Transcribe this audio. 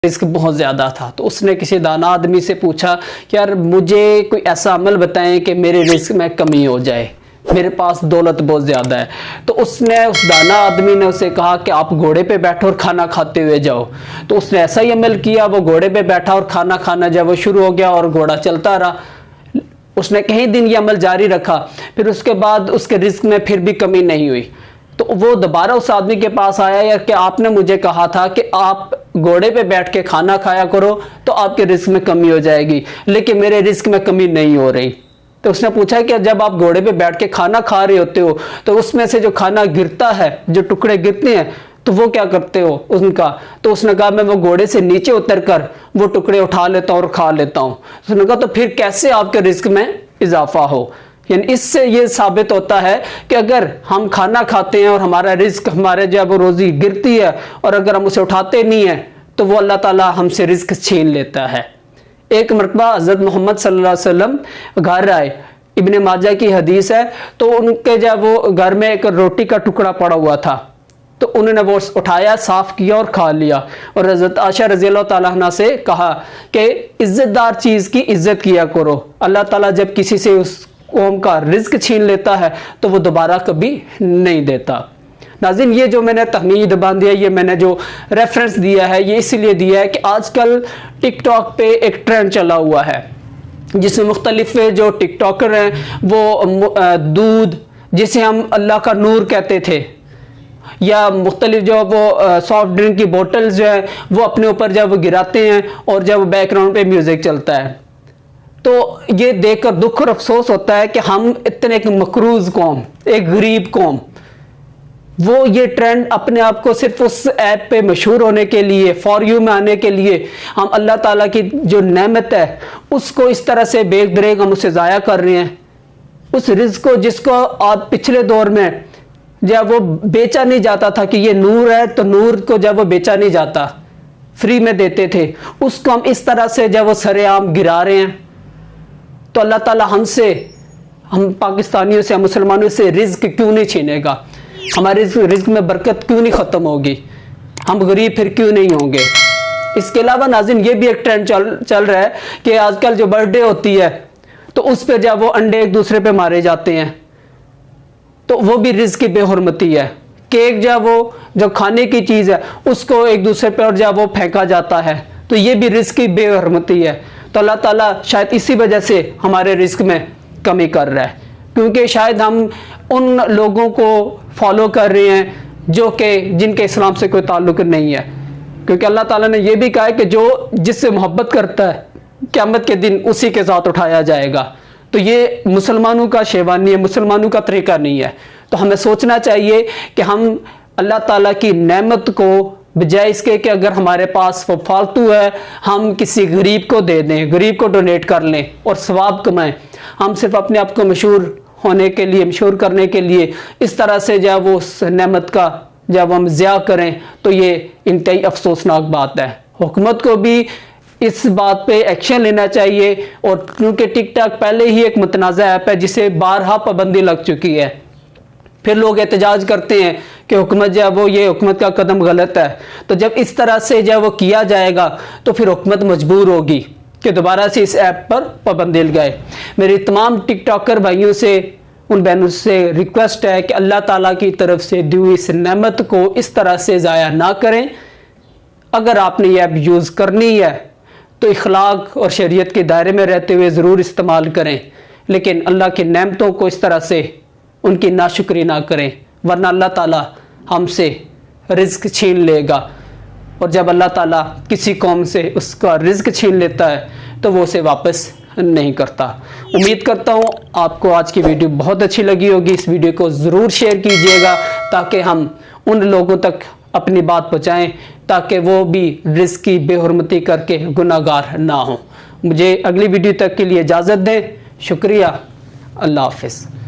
Risk बहुत ज़्यादा था। तो उसने किसी दाना आदमी से पूछा कि यार मुझे कोई ऐसा अमल बताएं कि मेरे रिस्क में कमी हो जाए, मेरे पास दौलत बहुत ज़्यादा है। तो उसने उस दाना आदमी ने उसे कहा कि आप घोड़े पे बैठो और खाना खाते हुए जाओ। तो उसने ऐसा ही अमल किया, वो घोड़े पे बैठा और खाना खाना जब वो शुरू हो गया और घोड़ा चलता रहा। उसने कई दिन ये अमल जारी रखा, फिर उसके बाद उसके रिस्क में फिर भी कमी नहीं हुई। तो वो दोबारा उस आदमी के पास आया, यार कि आपने मुझे कहा था कि आप घोड़े पे बैठ के खाना खाया करो तो आपके रिस्क में कमी हो जाएगी, लेकिन मेरे रिस्क में कमी नहीं हो रही। तो उसने पूछा कि जब आप घोड़े पे बैठ के खाना खा रहे होते हो तो उसमें से जो खाना गिरता है, जो टुकड़े गिरते हैं, तो वो क्या करते हो उनका? तो उसने कहा मैं वो घोड़े से नीचे उतर कर वो टुकड़े उठा लेता हूँ और खा लेता हूँ। उसने कहा तो फिर कैसे आपके रिस्क में इजाफा हो? यानी इससे ये साबित होता है कि अगर हम खाना खाते हैं और हमारा रिस्क, हमारे जब रोजी गिरती है और अगर हम उसे उठाते नहीं हैं तो वो अल्लाह ताला हमसे रिस्क छीन लेता है। एक मरतबा हज़रत मोहम्मद सल्लल्लाहु अलैहि वसल्लम घर आए, इब्ने माजा की हदीस है। तो उनके जब वो घर में एक रोटी का टुकड़ा पड़ा हुआ था तो उन्होंने वो उठाया, साफ किया और खा लिया। और हज़रत आयशा रज़ियल्लाहु ताला अन्हा से कहा कि इज्जतदार चीज़ की इज्जत किया करो। अल्लाह ताला जब किसी से उस कौम का रिस्क छीन लेता है तो वो दोबारा कभी नहीं देता। नाज़रीन, ये जो मैंने तहमीद बांधी है, ये मैंने जो रेफरेंस दिया है, ये इसलिए दिया है कि आजकल टिकटॉक पे एक ट्रेंड चला हुआ है जिसमें मुख्तलिफ जो टिकटॉकर हैं वो दूध, जिसे हम अल्लाह का नूर कहते थे, या मुख्तलिफ जो वो सॉफ्ट ड्रिंक की बोतल्स जो है वो अपने ऊपर जब गिराते हैं और जब बैकग्राउंड पे म्यूज़िक चलता है, तो ये देखकर दुख और अफसोस होता है कि हम इतने एक मकरूज कौम, एक गरीब कौम, वो ये ट्रेंड अपने आप को सिर्फ उस ऐप पे मशहूर होने के लिए, फॉर यू में आने के लिए, हम अल्लाह ताला की जो नेमत है उसको इस तरह से बेदरेग हम उसे ज़ाया कर रहे हैं। उस रिज़्क़ को जिसको आप पिछले दौर में जब वो बेचा नहीं जाता था कि ये नूर है, तो नूर को जब वो बेचा नहीं जाता, फ्री में देते थे, उसको हम इस तरह से जब वो सरेआम गिरा रहे हैं, तो अल्लाह ताला हमसे, हम पाकिस्तानियों से, हम मुसलमानों से रिज़्क़ क्यों नहीं छीनेगा? हमारे रिज़्क़ में बरकत क्यों नहीं ख़त्म होगी? हम गरीब फिर क्यों नहीं होंगे? इसके अलावा नाज़रीन, ये भी एक ट्रेंड चल रहा है कि आजकल जो बर्थडे होती है तो उस पर जब वो अंडे एक दूसरे पे मारे जाते हैं तो वो भी रिज़्क़ की बेहुरमती है। केक जो खाने की चीज़ है उसको एक दूसरे पे और जब वो फेंका जाता है तो ये भी रिज़्क़ की बेहुरमती है। तो अल्लाह ताला शायद इसी वजह से हमारे रिस्क में कमी कर रहा है, क्योंकि शायद हम उन लोगों को फॉलो कर रहे हैं जो कि जिनके इस्लाम से कोई ताल्लुक नहीं है। क्योंकि अल्लाह ताला ने यह भी कहा है कि जो जिससे मोहब्बत करता है क़यामत के दिन उसी के साथ उठाया जाएगा। तो ये मुसलमानों का शेवानी है, मुसलमानों का तरीका नहीं है। तो हमें सोचना चाहिए कि हम अल्लाह ताला की नेमत को बजाय इसके कि अगर हमारे पास वो फालतू है हम किसी गरीब को दे दें, गरीब को डोनेट कर लें और सवाब कमाएं, हम सिर्फ अपने आप को मशहूर होने के लिए, मशहूर करने के लिए इस तरह से जब वो उस नेमत का जब हम ज़िया करें तो ये इंतहाई अफसोसनाक बात है। हुकूमत को भी इस बात पे एक्शन लेना चाहिए। और क्योंकि टिकटॉक पहले ही एक मुतनाज़ा ऐप है जिसे बारहा पाबंदी लग चुकी है, फिर लोग एहतजाज करते हैं कि हुकूमत जब वो ये हुकूमत का कदम गलत है। तो जब इस तरह से जब वो किया जाएगा तो फिर हुकूमत मजबूर होगी कि दोबारा से इस ऐप पर पाबंदी लगाए। मेरी तमाम टिकटॉकर भाइयों से, उन बहनों से रिक्वेस्ट है कि अल्लाह ताला की तरफ से दी हुई इस नेमत को इस तरह से ज़ाया ना करें। अगर आपने ये ऐप यूज़ करनी है तो इखलाक और शरीयत के दायरे में रहते हुए ज़रूर इस्तेमाल करें, लेकिन अल्लाह की नेमतों को इस तरह से उनकी नाशुक्री ना करें, वरना अल्लाह ताला हमसे रिज़्क़ छीन लेगा। और जब अल्लाह ताला किसी कौम से उसका रिज़्क़ छीन लेता है तो वो उसे वापस नहीं करता। उम्मीद करता हूँ आपको आज की वीडियो बहुत अच्छी लगी होगी। इस वीडियो को ज़रूर शेयर कीजिएगा ताकि हम उन लोगों तक अपनी बात पहुँचाएँ ताकि वो भी रिज़्क़ की बेहुरमती करके गुनाहगार ना हों। मुझे अगली वीडियो तक के लिए इजाज़त दें। शुक्रिया। अल्लाह हाफ़िज़।